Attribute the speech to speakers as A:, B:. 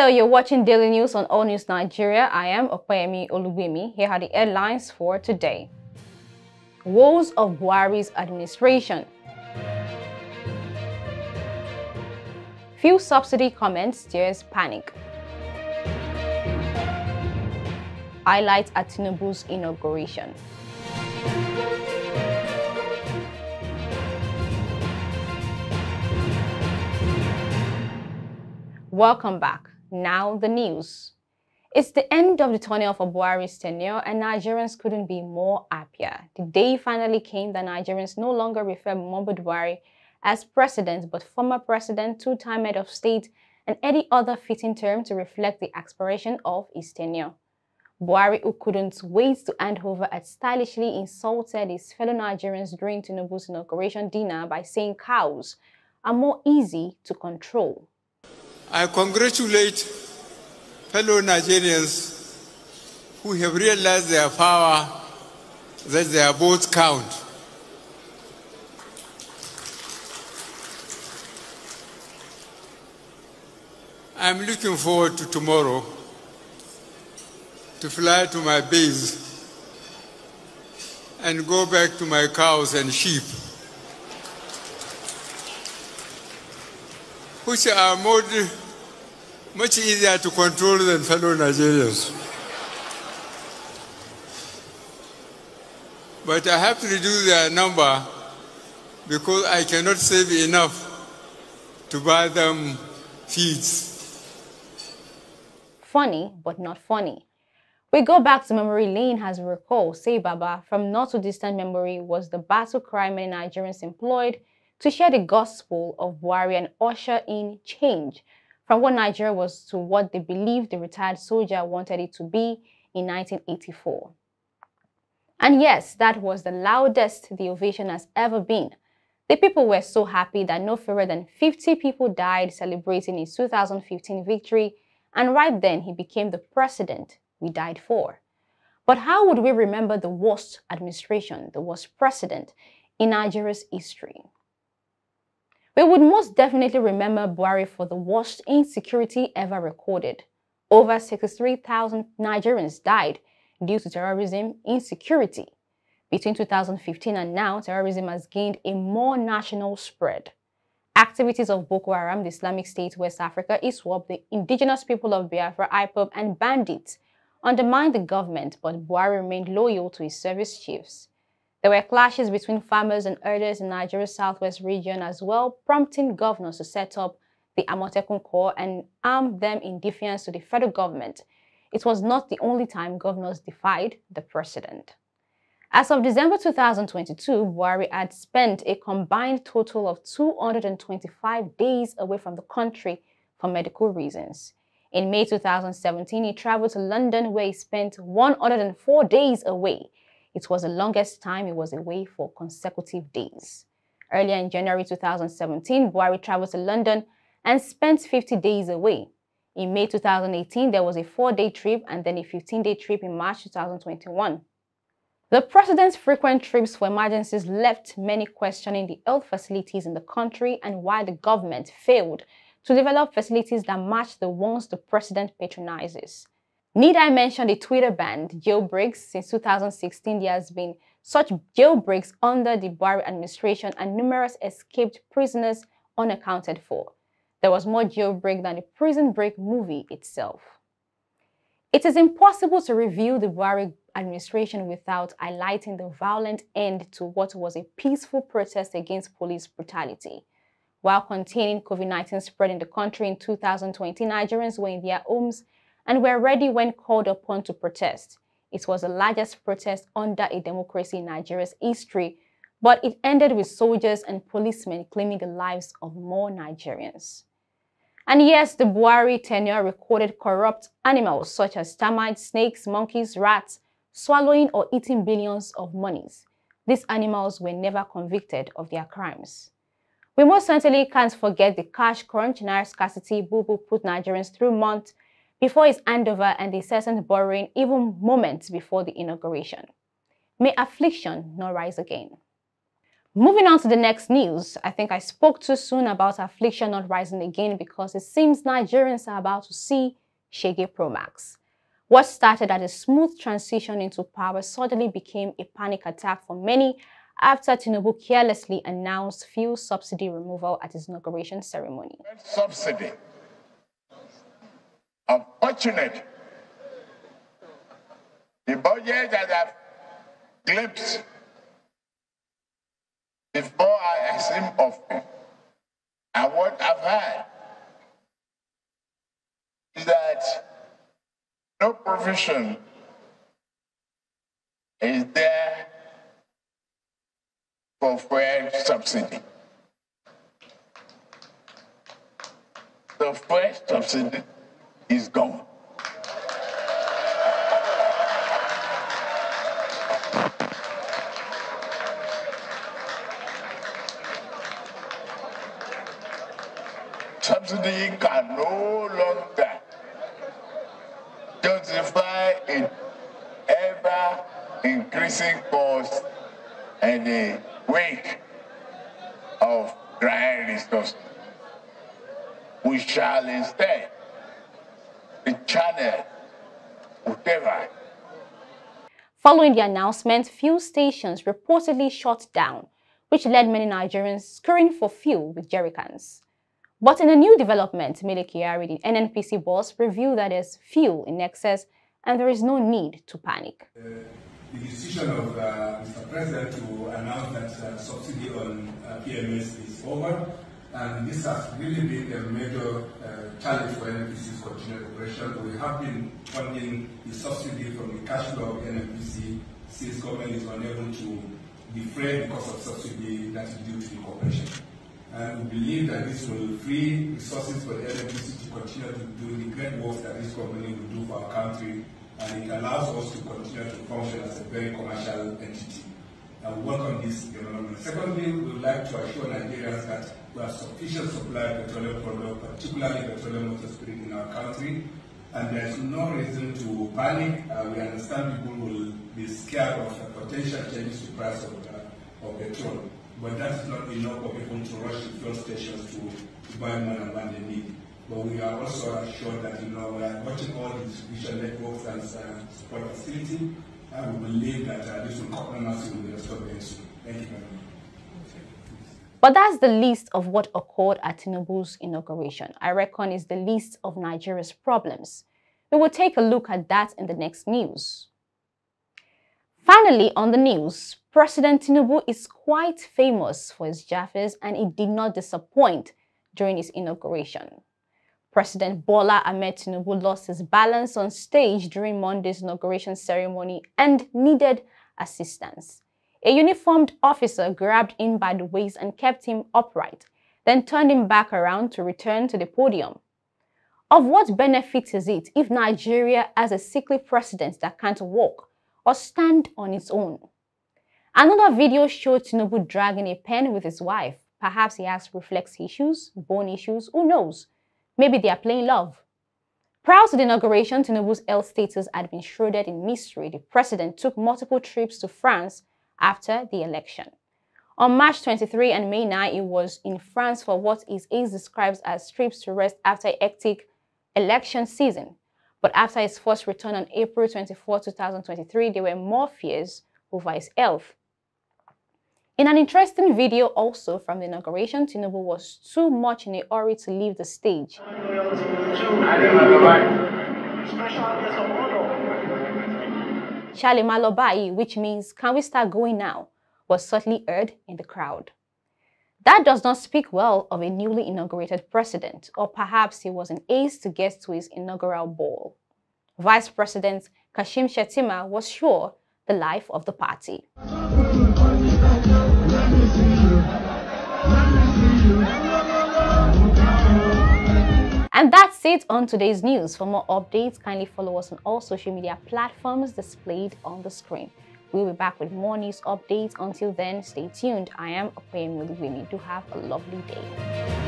A: Hello, you're watching Daily News on All News Nigeria. I am Opeyemi Olugbemi. Here are the headlines for today. Woes of Buhari's administration. Few subsidy comments stirs panic. Highlights at Tinubu'S inauguration. Welcome back. Now the news. It's the end of the tenure of Buhari's tenure and Nigerians couldn't be more happier. The day finally came that Nigerians no longer refer Muhammadu Buhari as president but former president, two-time head of state and any other fitting term to reflect the expiration of his tenure. Buhari, who couldn't wait to hand over, had stylishly insulted his fellow Nigerians during Tinubu'S inauguration dinner by saying cows are more easy to control.
B: I congratulate fellow Nigerians who have realized their power, that their votes count. I'm looking forward to tomorrow to fly to my base and go back to my cows and sheep, which are much easier to control than fellow Nigerians. But I have to reduce their number because I cannot save enough to buy them feeds.
A: Funny, but not funny. We go back to memory lane as we recall, say Baba, from not too distant memory, was the battle cry many Nigerians employed to share the gospel of Buhari and usher in change from what Nigeria was to what they believed the retired soldier wanted it to be in 1984. And yes, that was the loudest the ovation has ever been. The people were so happy that no fewer than 50 people died celebrating his 2015 victory, and right then he became the president we died for. But how would we remember the worst administration, the worst president in Nigeria's history? We would most definitely remember Buhari for the worst insecurity ever recorded. Over 63,000 Nigerians died due to terrorism insecurity. Between 2015 and now, terrorism has gained a more national spread. Activities of Boko Haram, the Islamic State, West Africa, ISWAP, the indigenous people of Biafra, IPOB, and bandits undermined the government, but Buhari remained loyal to his service chiefs. There were clashes between farmers and herders in Nigeria's southwest region as well, prompting governors to set up the Amotekun Corps and arm them in defiance to the federal government. It was not the only time governors defied the president. As of December 2022, Buhari had spent a combined total of 225 days away from the country for medical reasons. In May 2017, he traveled to London where he spent 104 days away. It was the longest time he was away for consecutive days. Earlier in January 2017, Buhari traveled to London and spent 50 days away. In May 2018, there was a 4-day trip and then a 15-day trip in March 2021. The president's frequent trips for emergencies left many questioning the health facilities in the country and why the government failed to develop facilities that match the ones the president patronizes. Need I mention the Twitter ban, jailbreaks? Since 2016, there has been such jailbreaks under the Buhari administration and numerous escaped prisoners unaccounted for. There was more jailbreak than the Prison Break movie itself. It is impossible to review the Buhari administration without highlighting the violent end to what was a peaceful protest against police brutality. While containing COVID-19 spread in the country in 2020, Nigerians were in their homes and were ready when called upon to protest. It was the largest protest under a democracy in Nigeria's history, but it ended with soldiers and policemen claiming the lives of more Nigerians. And yes, the Buhari tenure recorded corrupt animals such as termites, snakes, monkeys, rats, swallowing or eating billions of monies. These animals were never convicted of their crimes. We most certainly can't forget the cash crunch, naira scarcity Bubu put Nigerians through months before his handover and the incessant borrowing even moments before the inauguration. May affliction not rise again. Moving on to the next news, I think I spoke too soon about affliction not rising again because it seems Nigerians are about to see Shege Pro Max. What started as a smooth transition into power suddenly became a panic attack for many after Tinubu carelessly announced fuel subsidy removal at his inauguration ceremony.
C: Subsidy. Unfortunate. The budget that I've glimpsed before I assume office and what I've heard is that no provision is there for fuel subsidy. The fuel subsidy is gone. Subsidy can no longer justify an ever increasing cost and the wake of dry resources. We shall instead channel whatever.
A: Following the announcement, fuel stations reportedly shut down, which led many Nigerians scurrying for fuel with jerrycans. But in a new development, Mele Kyari, the NNPC boss, revealed that there's fuel in excess and there is no need to panic.
D: The decision of Mr. President to announce that subsidy on PMS is over, and this has really been a major challenge for NNPC's continued operation. We have been funding the subsidy from the cash flow of NNPC since government is unable to defray the cost of subsidy that is due to the corporation. And we believe that this will free resources for the NNPC to continue to do the great work that this company will do for our country, and it allows us to continue to function as a very commercial entity. And we welcome this development. Secondly, we would like to assure Nigerians that we have sufficient supply of petroleum products, particularly petroleum motor spirit in our country, and there is no reason to panic. We understand people will be scared of potential changes to the price of petrol, but that is not enough for people to rush to fuel stations to buy more than what they need. But we are also assured that we are watching all the distribution networks and support facilities, and we believe that this will normalcy will be restored very soon. Thank you very much.
A: But that's the least of what occurred at Tinubu's inauguration. I reckon is the least of Nigeria's problems. We will take a look at that in the next news. Finally, on the news, President Tinubu is quite famous for his jaffes, and it did not disappoint during his inauguration. President Bola Ahmed Tinubu lost his balance on stage during Monday's inauguration ceremony and needed assistance. A uniformed officer grabbed him by the waist and kept him upright, then turned him back around to return to the podium. Of what benefit is it if Nigeria has a sickly president that can't walk or stand on its own? Another video showed Tinubu dragging a pen with his wife. Perhaps he has reflex issues, bone issues, who knows? Maybe they are playing love. Prior to the inauguration, Tinubu's health status had been shrouded in mystery. The president took multiple trips to France after the election. On March 23 and May 9, he was in France for what his aides describes as trips to rest after a hectic election season. But after his first return on April 24, 2023, there were more fears over his health. In an interesting video also from the inauguration, Tinubu was too much in a hurry to leave the stage. Charlie Malobai, which means "can we start going now?" was certainly heard in the crowd. That does not speak well of a newly inaugurated president, or perhaps he was in haste to get to his inaugural ball. Vice President Kashim Shettima was sure the life of the party. And that's it on today's news. For more updates, kindly follow us on all social media platforms displayed on the screen. We'll be back with more news updates. Until then, stay tuned. I am Okoyemi Olugwemi. Do have a lovely day.